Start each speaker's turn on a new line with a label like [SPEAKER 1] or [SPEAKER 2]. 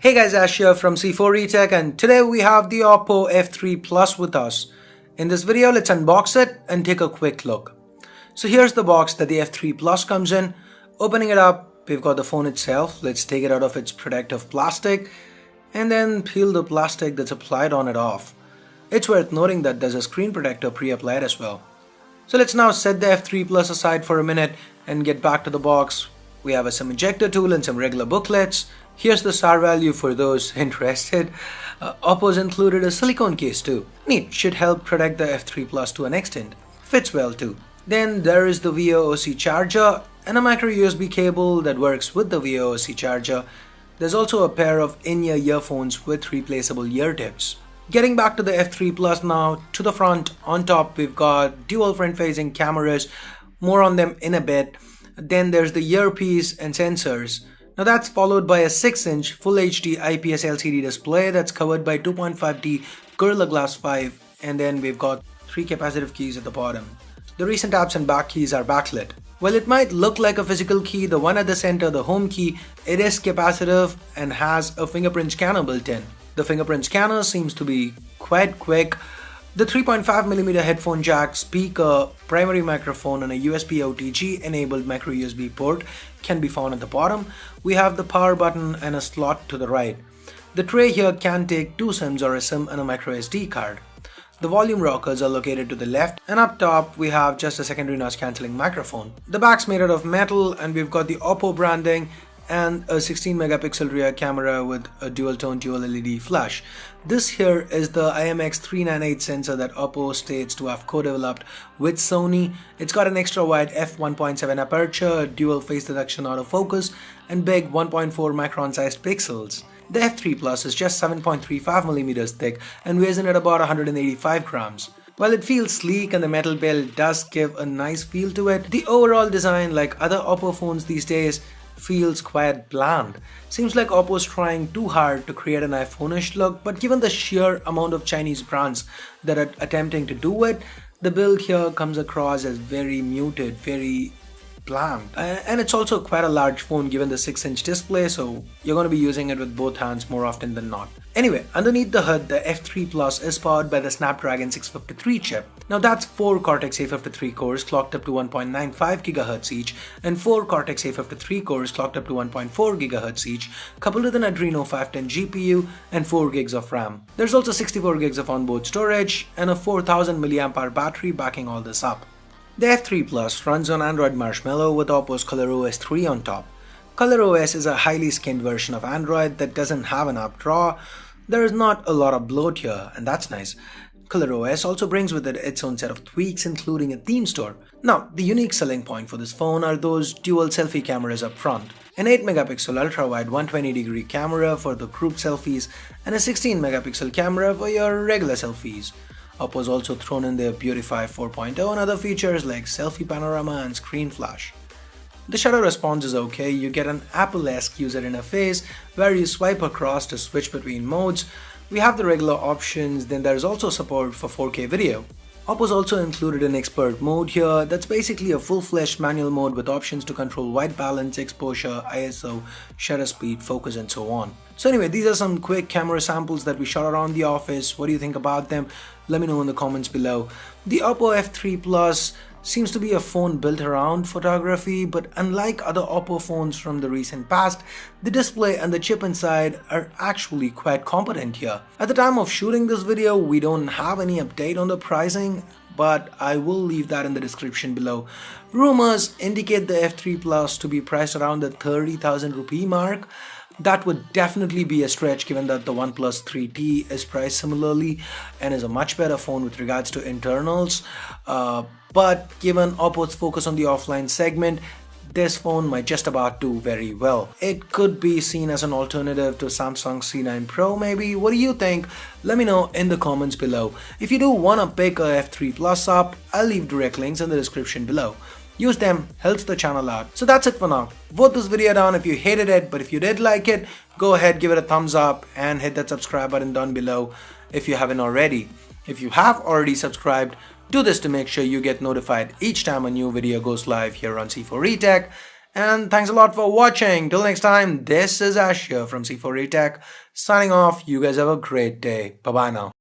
[SPEAKER 1] Hey guys, Ash here from C4eTech, and today we have the Oppo f3 Plus with us. In this video, let's unbox it and take a quick look. So here's the box that the f3 Plus comes in. Opening it up, we've got the phone itself. Let's take it out of its protective plastic and then peel the plastic that's applied on it off. It's worth noting that there's a screen protector pre-applied as well. So let's now set the f3 Plus aside for a minute and get back to the box. We have a SIM ejector tool and some regular booklets. Here's the SAR value for those interested. Oppo's included a silicone case too. Neat, should help protect the f3 Plus to an extent. Fits well too. Then there is the VOOC charger and a micro USB cable that works with the VOOC charger. There's also a pair of in-ear earphones with replaceable ear tips. Getting back to the f3 Plus now, to the front, on top we've got dual front-facing cameras, more on them in a bit. Then there's the earpiece and sensors. Now that's followed by a 6-inch Full HD IPS LCD display that's covered by 2.5D Gorilla Glass 5, and then we've got 3 capacitive keys at the bottom. The recent apps and back keys are backlit. While it might look like a physical key, the one at the center, the home key, it is capacitive and has a fingerprint scanner built in. The fingerprint scanner seems to be quite quick. The 3.5mm headphone jack, speaker, primary microphone and a USB OTG enabled micro USB port can be found at the bottom. We have the power button and a slot to the right. The tray here can take 2 SIMs or a SIM and a micro SD card. The volume rockers are located to the left, and up top we have just a secondary noise cancelling microphone. The back's made out of metal and we've got the Oppo branding and a 16 megapixel rear camera with a dual tone dual LED flash. This here is the IMX398 sensor that Oppo states to have co-developed with Sony. It's got an extra wide f1.7 aperture, dual phase detection autofocus and big 1.4 micron sized pixels. The f3 Plus is just 7.35mm thick and weighs in at about 185 grams. While it feels sleek and the metal build does give a nice feel to it, the overall design, like other Oppo phones these days, feels quite bland. Seems like Oppo's trying too hard to create an iPhone-ish look, but given the sheer amount of Chinese brands that are attempting to do it, the build here comes across as very muted, very bland. And it's also quite a large phone given the 6-inch display, so you're going to be using it with both hands more often than not. Anyway, underneath the hood, the f3 Plus is powered by the Snapdragon 653 chip. Now that's 4 Cortex A53 cores clocked up to 1.95 GHz each and 4 Cortex A53 cores clocked up to 1.4 GHz each, coupled with an Adreno 510 GPU and 4 GB of RAM. There's also 64 GB of onboard storage and a 4000 mAh battery backing all this up. The f3 Plus runs on Android Marshmallow with Oppo's ColorOS 3 on top. ColorOS is a highly skinned version of Android that doesn't have an app drawer. There is not a lot of bloat here, and that's nice. ColorOS also brings with it its own set of tweaks, including a theme store. Now, the unique selling point for this phone are those dual selfie cameras up front. An 8-megapixel ultra-wide 120-degree camera for the group selfies and a 16-megapixel camera for your regular selfies. Oppo's also thrown in their Beautify 4.0 and other features like selfie panorama and screen flash. The shutter response is okay. You get an Apple-esque user interface where you swipe across to switch between modes. We have the regular options, then there's also support for 4K video. Oppo's also included an expert mode here that's basically a full-fledged manual mode with options to control white balance, exposure, ISO, shutter speed, focus and so on. So anyway, these are some quick camera samples that we shot around the office. What do you think about them? Let me know in the comments below. The Oppo f3 Plus seems to be a phone built around photography, but unlike other Oppo phones from the recent past, the display and the chip inside are actually quite competent here. At the time of shooting this video, we don't have any update on the pricing, but I will leave that in the description below. Rumors indicate the f3 Plus to be priced around the 30,000 rupee mark. That would definitely be a stretch given that the OnePlus 3T is priced similarly and is a much better phone with regards to internals. But given Oppo's focus on the offline segment, this phone might just about do very well. It could be seen as an alternative to Samsung C9 Pro maybe. What do you think? Let me know in the comments below. If you do want to pick a f3 Plus up, I'll leave direct links in the description below. Use them, helps the channel out. So that's it for now. Vote this video down if you hated it, but if you did like it, go ahead, give it a thumbs up and hit that subscribe button down below if you haven't already. If you have already subscribed, do this to make sure you get notified each time a new video goes live here on C4eTech. And thanks a lot for watching. Till next time, this is Ash here from C4E Tech signing off. You guys have a great day. Bye bye now.